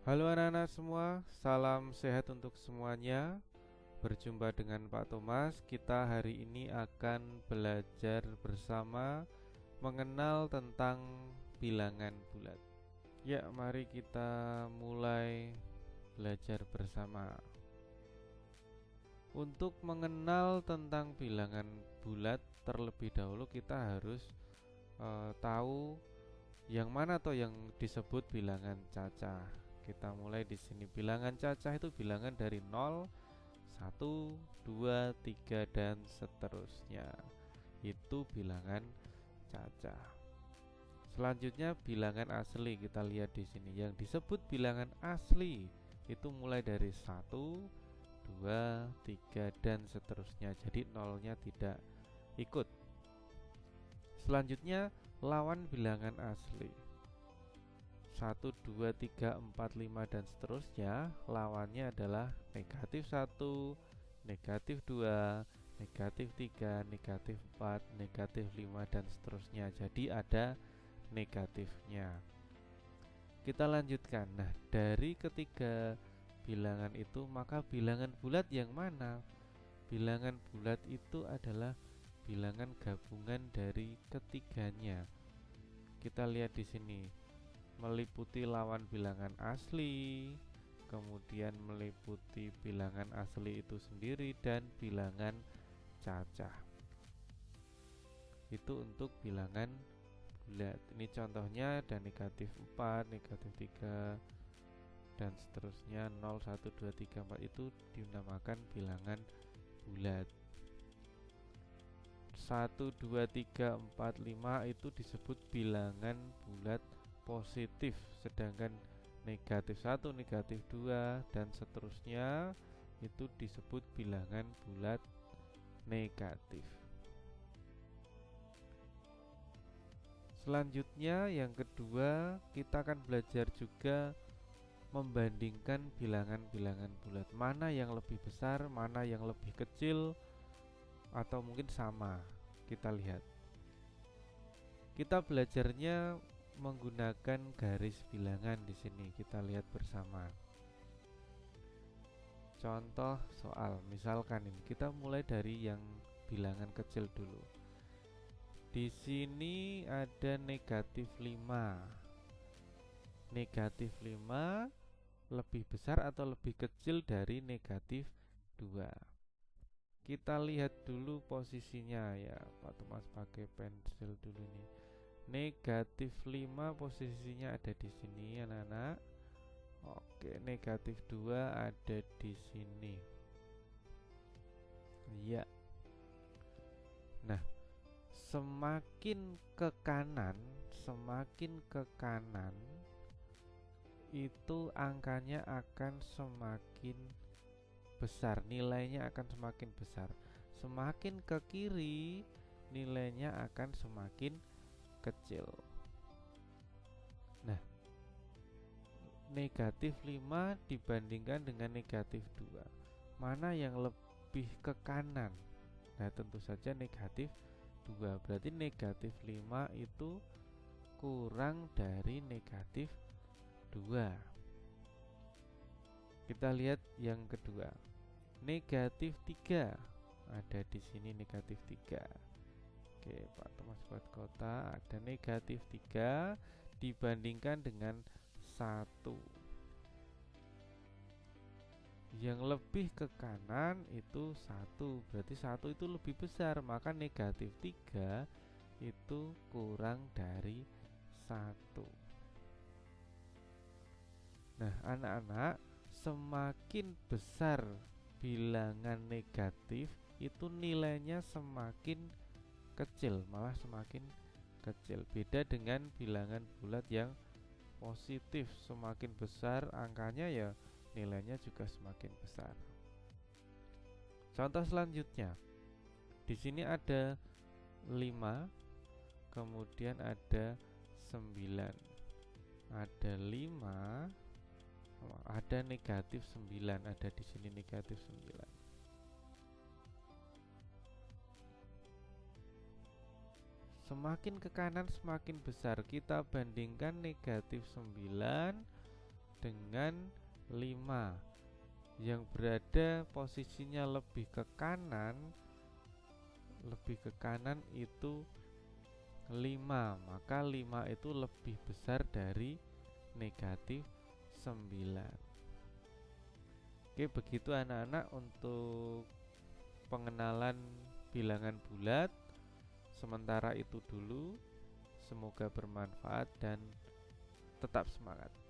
Halo anak-anak semua, salam sehat untuk semuanya. Berjumpa dengan Pak Thomas. Kita hari ini akan belajar bersama mengenal tentang bilangan bulat. Ya, mari kita mulai belajar bersama. Untuk mengenal tentang bilangan bulat terlebih dahulu kita harus tahu yang mana atau yang disebut bilangan cacah. Kita mulai di sini. Bilangan cacah itu bilangan dari 0, 1, 2, 3 dan seterusnya. Itu bilangan cacah. Selanjutnya bilangan asli, kita lihat di sini. Yang disebut bilangan asli itu mulai dari 1, 2, 3 dan seterusnya. Jadi nolnya tidak ikut. Selanjutnya lawan bilangan asli 1, 2, 3, 4, 5 dan seterusnya. Lawannya adalah negatif 1, negatif 2, negatif 3, negatif 4, negatif 5 dan seterusnya. Jadi ada negatifnya. Kita lanjutkan. Nah, dari ketiga bilangan itu, maka bilangan bulat yang mana? Bilangan bulat itu adalah bilangan gabungan dari ketiganya. Kita lihat di sini, meliputi lawan bilangan asli, kemudian meliputi bilangan asli itu sendiri dan bilangan cacah. Itu untuk bilangan bulat. Ini contohnya ada negatif 4, negatif 3 dan seterusnya. 0, 1, 2, 3, 4 itu dinamakan bilangan bulat. 1, 2, 3, 4, 5 itu disebut bilangan bulat positif, sedangkan negatif 1, negatif 2 dan seterusnya itu disebut bilangan bulat negatif. Selanjutnya yang kedua, kita akan belajar juga membandingkan bilangan-bilangan bulat. Mana yang lebih besar, mana yang lebih kecil, atau mungkin sama. Kita lihat. Kita belajarnya menggunakan garis bilangan di sini. Kita lihat bersama. Contoh soal, misalkan ini kita mulai dari yang bilangan kecil dulu. Di sini ada negatif 5. Negatif 5 lebih besar atau lebih kecil dari negatif 2. Kita lihat dulu posisinya ya. Pak Thomas pakai pensil dulu nih. Negatif 5 posisinya ada di sini anak-anak. Oke, negatif 2 ada di sini. Ya. Nah, semakin ke kanan, itu angkanya akan semakin besar, nilainya akan semakin besar. Semakin ke kiri, nilainya akan semakin kecil. Nah, negatif 5 dibandingkan dengan negatif 2, mana yang lebih ke kanan? Nah, tentu saja negatif 2. Berarti negatif 5 itu kurang dari negatif 2. Kita lihat yang kedua. Negatif 3. Ada di sini negatif 3. Oke, Pak Thomas buat kotak. Ada negatif 3 dibandingkan dengan 1. Yang lebih ke kanan itu 1. Berarti 1 itu lebih besar, maka negatif 3 itu kurang dari 1. Nah, anak-anak, semakin besar bilangan negatif itu nilainya semakin kecil, malah semakin kecil. Beda dengan bilangan bulat yang positif, semakin besar angkanya ya nilainya juga semakin besar. Contoh selanjutnya. Di sini ada 5, kemudian ada 9. Ada 5, ada negatif 9, ada di sini negatif 9. Semakin ke kanan semakin besar. Kita bandingkan negatif 9 dengan 5 yang berada posisinya lebih ke kanan itu 5, maka 5 itu lebih besar dari negatif 9. Oke, begitu anak-anak untuk pengenalan bilangan bulat. Sementara itu dulu, semoga bermanfaat dan tetap semangat.